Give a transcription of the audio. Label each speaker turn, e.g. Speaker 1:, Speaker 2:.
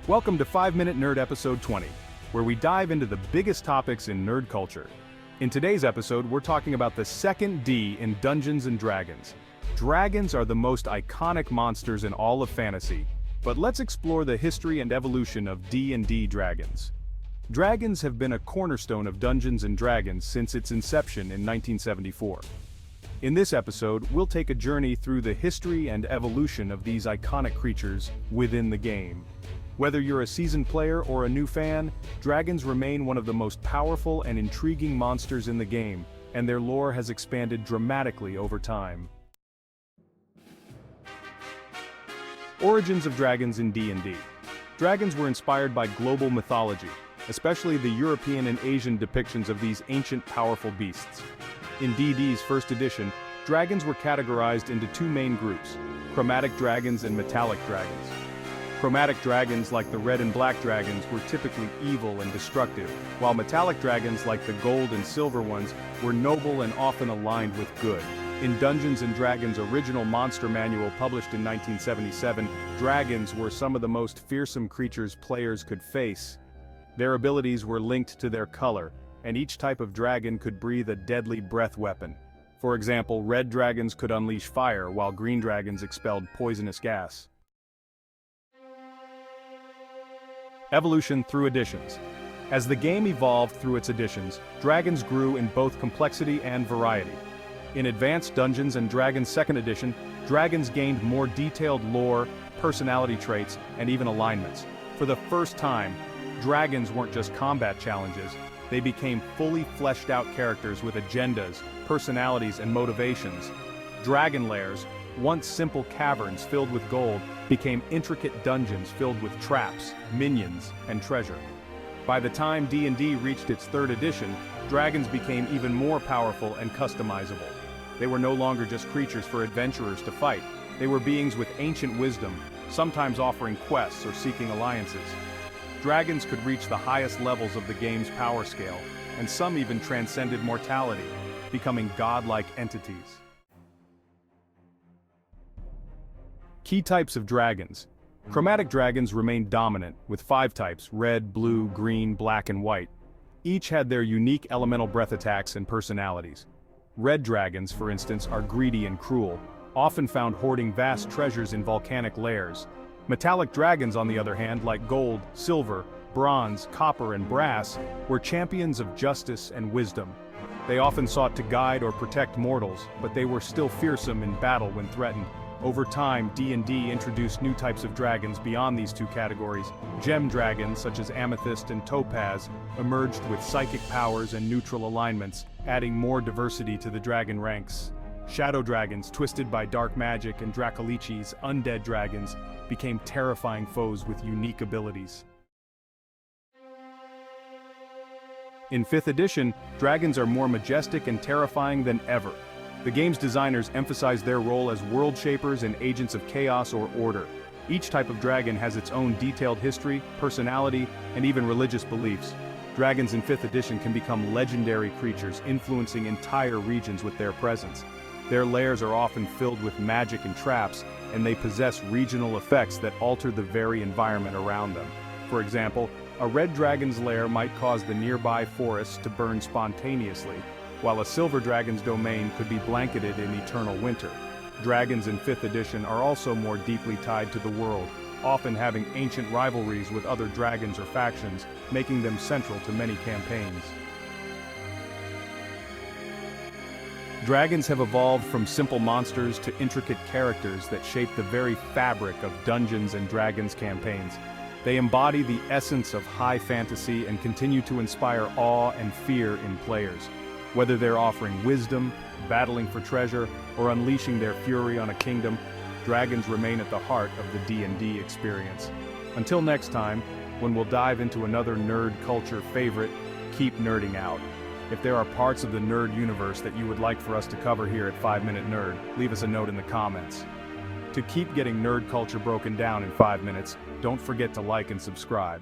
Speaker 1: Welcome to 5-Minute Nerd Episode 20, where we dive into the biggest topics in nerd culture. In today's episode, we're talking about the second D in Dungeons & Dragons. Dragons are the most iconic monsters in all of fantasy, but let's explore the history and evolution of D&D dragons. Dragons have been a cornerstone of Dungeons & Dragons since its inception in 1974. In this episode, we'll take a journey through the history and evolution of these iconic creatures within the game. Whether you're a seasoned player or a new fan, dragons remain one of the most powerful and intriguing monsters in the game, and their lore has expanded dramatically over time. Origins of dragons in D&D. Dragons were inspired by global mythology, especially the European and Asian depictions of these ancient powerful beasts. In D&D's first edition, dragons were categorized into two main groups: chromatic dragons and metallic dragons. Chromatic dragons, like the red and black dragons, were typically evil and destructive, while metallic dragons, like the gold and silver ones, were noble and often aligned with good. In Dungeons & Dragons' original monster manual published in 1977, dragons were some of the most fearsome creatures players could face. Their abilities were linked to their color, and each type of dragon could breathe a deadly breath weapon. For example, red dragons could unleash fire, while green dragons expelled poisonous gas. Evolution through editions. As the game evolved through its editions, dragons grew in both complexity and variety. In Advanced Dungeons & Dragons 2nd Edition, dragons gained more detailed lore, personality traits, and even alignments. For the first time, dragons weren't just combat challenges, they became fully fleshed out characters with agendas, personalities, and motivations. Dragon lairs, once simple caverns filled with gold, became intricate dungeons filled with traps, minions, and treasure. By the time D&D reached its 3rd edition, dragons became even more powerful and customizable. They were no longer just creatures for adventurers to fight. They were beings with ancient wisdom, sometimes offering quests or seeking alliances. Dragons could reach the highest levels of the game's power scale, and some even transcended mortality, becoming godlike entities. Key types of dragons. Chromatic dragons remained dominant, with 5 types: red, blue, green, black, and white. Each had their unique elemental breath attacks and personalities. Red dragons, for instance, are greedy and cruel, often found hoarding vast treasures in volcanic lairs. Metallic dragons, on the other hand, like gold, silver, bronze, copper, and brass, were champions of justice and wisdom. They often sought to guide or protect mortals, but they were still fearsome in battle when threatened. Over time, D&D introduced new types of dragons beyond these two categories. Gem dragons, such as amethyst and topaz, emerged with psychic powers and neutral alignments, adding more diversity to the dragon ranks. Shadow dragons, twisted by dark magic, and Dracolichi's undead dragons, became terrifying foes with unique abilities. In 5th edition, dragons are more majestic and terrifying than ever. The game's designers emphasize their role as world shapers and agents of chaos or order. Each type of dragon has its own detailed history, personality, and even religious beliefs. Dragons in 5th edition can become legendary creatures, influencing entire regions with their presence. Their lairs are often filled with magic and traps, and they possess regional effects that alter the very environment around them. For example, a red dragon's lair might cause the nearby forests to burn spontaneously, while a silver dragon's domain could be blanketed in eternal winter. Dragons in 5th edition are also more deeply tied to the world, often having ancient rivalries with other dragons or factions, making them central to many campaigns. Dragons have evolved from simple monsters to intricate characters that shape the very fabric of Dungeons & Dragons campaigns. They embody the essence of high fantasy and continue to inspire awe and fear in players. Whether they're offering wisdom, battling for treasure, or unleashing their fury on a kingdom, dragons remain at the heart of the D&D experience. Until next time, when we'll dive into another nerd culture favorite, keep nerding out. If there are parts of the nerd universe that you would like for us to cover here at 5-Minute Nerd, leave us a note in the comments. To keep getting nerd culture broken down in 5 minutes, don't forget to like and subscribe.